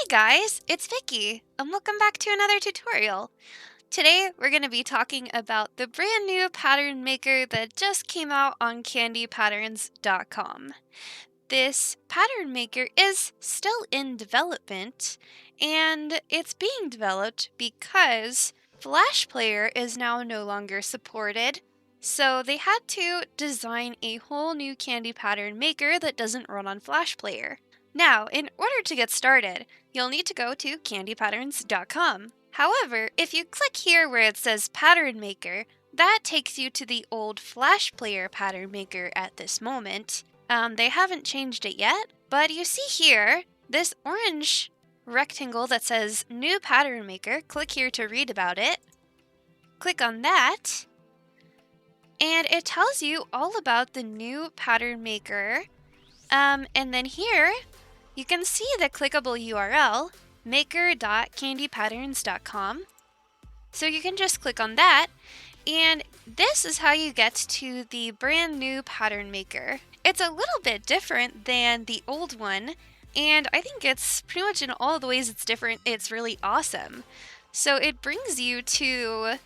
guys, it's Vicky, and welcome back to another tutorial. Today, we're going to be talking about the brand new pattern maker that just came out on candypatterns.com. This pattern maker is still in development, and it's being developed because Flash Player is now no longer supported. So they had to design a whole new candy pattern maker that doesn't run on Flash Player. Now, in order to get started, you'll need to go to candypatterns.com. However, if you click here where it says Pattern Maker, that takes you to the old Flash Player Pattern Maker at this moment. They haven't changed it yet, but you see here, this orange rectangle that says New Pattern Maker. Click here to read about it. Click on that, and it tells you all about the new pattern maker. And then here, you can see the clickable URL, maker.candypatterns.com. So you can just click on that, and this is how you get to the brand new pattern maker. It's a little bit different than the old one, and I think it's pretty much in all the ways it's different, it's really awesome. So it brings you to,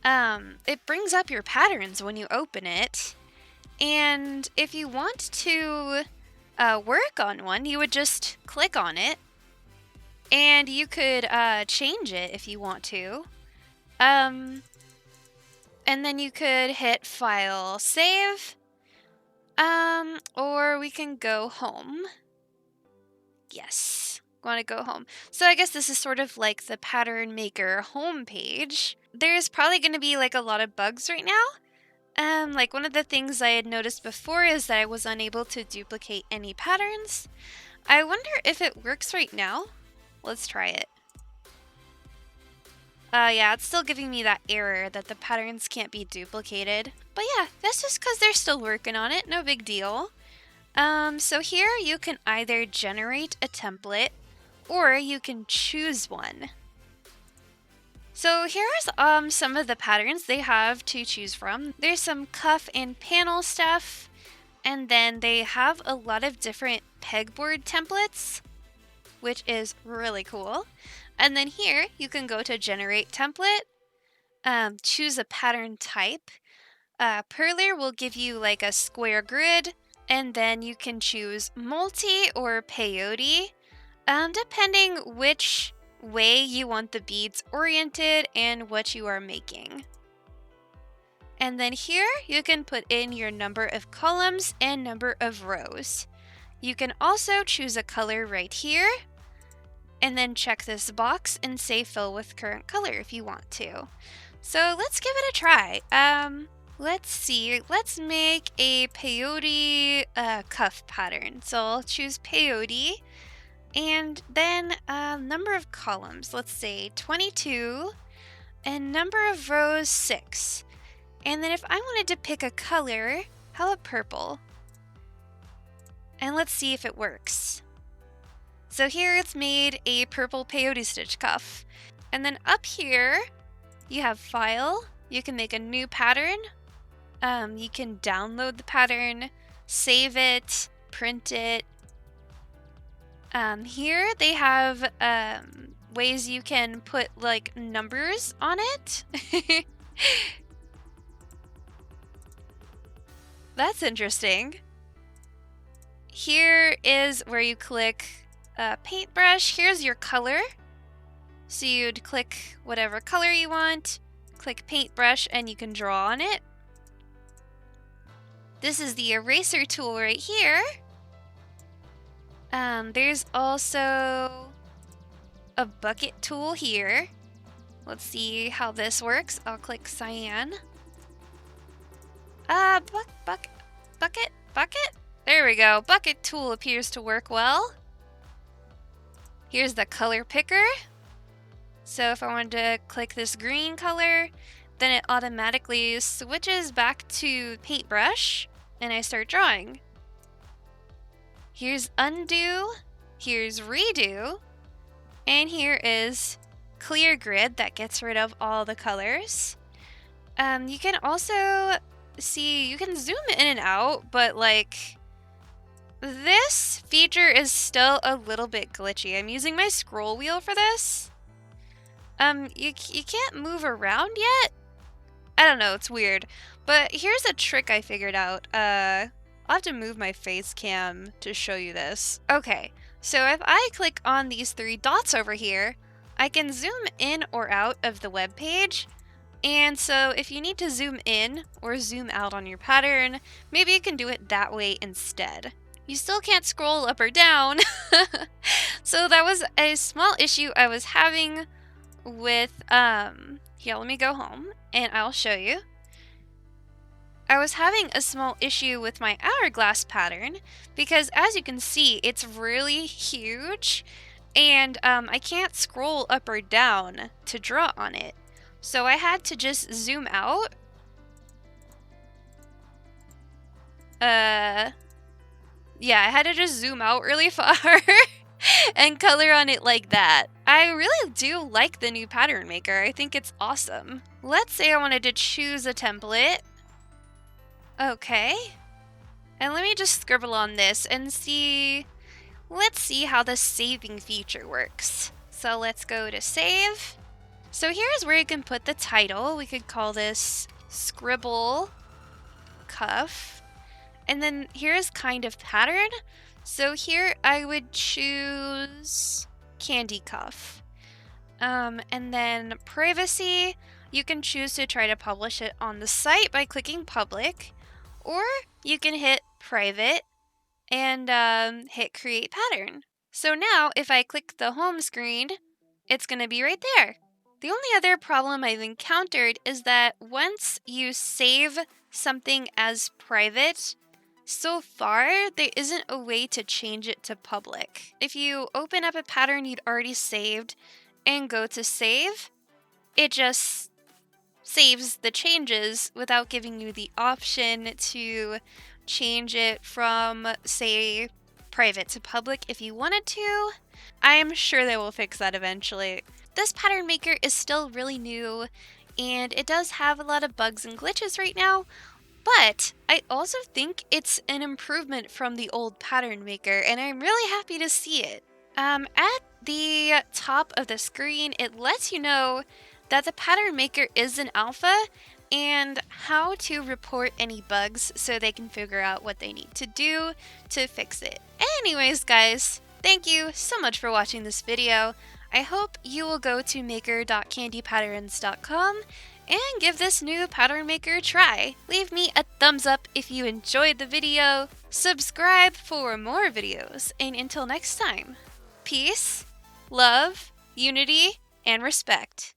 it brings up your patterns when you open it, and if you want to work on one, you would just click on it, and you could change it if you want to. And then you could hit File, Save, or we can go home. Yes, want to go home. So I guess this is sort of like the pattern maker homepage. There's probably going to be like a lot of bugs right now. Like one of the things I had noticed before is that I was unable to duplicate any patterns. I wonder if it works right now. Let's try it. Yeah, it's still giving me that error that the patterns can't be duplicated. But yeah, that's just because they're still working on it, no big deal. So here you can either generate a template or you can choose one. So here's some of the patterns they have to choose from. There's some cuff and panel stuff, and then they have a lot of different pegboard templates, which is really cool. And then here you can go to generate template, choose a pattern type. Perler will give you like a square grid, and then you can choose multi or peyote, depending which way you want the beads oriented and what you are making. And then here you can put in your number of columns and number of rows. You can also choose a color right here, and then check this box and say fill with current color if you want to. So let's give it a try. Let's see, let's make a peyote cuff pattern. So I'll choose peyote. And then number of columns, let's say 22, and number of rows 6. And then if I wanted to pick a color, how about purple? And let's see if it works. So here it's made a purple peyote stitch cuff. And then up here, you have File. You can make a new pattern. You can download the pattern, save it, print it. Here they have ways you can put like numbers on it. That's interesting. Here is where you click paintbrush. Here's your color. So you'd click whatever color you want, click paintbrush, and you can draw on it. This is the eraser tool right here. There's also a bucket tool here. Let's see how this works. I'll click cyan. Bucket. There we go. Bucket tool appears to work well. Here's the color picker. So if I wanted to click this green color, then it automatically switches back to paintbrush and I start drawing. Here's undo, here's redo, and here is clear grid that gets rid of all the colors. You can also see, you can zoom in and out, but like this feature is still a little bit glitchy. I'm using my scroll wheel for this. You can't move around yet? I don't know, it's weird. But here's a trick I figured out. I'll have to move my face cam to show you this. Okay, so if I click on these 3 dots over here, I can zoom in or out of the web page. And so if you need to zoom in or zoom out on your pattern, maybe you can do it that way instead. You still can't scroll up or down. So that was a small issue I was having with, here, let me go home and I'll show you. I was having a small issue with my hourglass pattern because, as you can see, it's really huge and I can't scroll up or down to draw on it. So I had to just zoom out. Yeah, I had to just zoom out really far and color on it like that. I really do like the new pattern maker. I think it's awesome. Let's say I wanted to choose a template. Okay. And let me just scribble on this and see. Let's see how the saving feature works. So let's go to save. So here's where you can put the title. We could call this Scribble Cuff. And then here's kind of pattern. So here I would choose Candy Cuff. And then privacy, you can choose to try to publish it on the site by clicking public, or you can hit private and hit create pattern. So now if I click the home screen, it's going to be right there. The only other problem I've encountered is that once you save something as private, so far, there isn't a way to change it to public. If you open up a pattern you'd already saved and go to save, it just saves the changes without giving you the option to change it from, say, private to public if you wanted to. I'm sure they will fix that eventually. This pattern maker is still really new, and it does have a lot of bugs and glitches right now. But I also think it's an improvement from the old pattern maker, and I'm really happy to see it. At the top of the screen, it lets you know that the pattern maker is an alpha and how to report any bugs so they can figure out what they need to do to fix it. Anyways, guys, thank you so much for watching this video. I hope you will go to maker.kandypatterns.com and give this new pattern maker a try. Leave me a thumbs up if you enjoyed the video, subscribe for more videos, and until next time, peace, love, unity, and respect.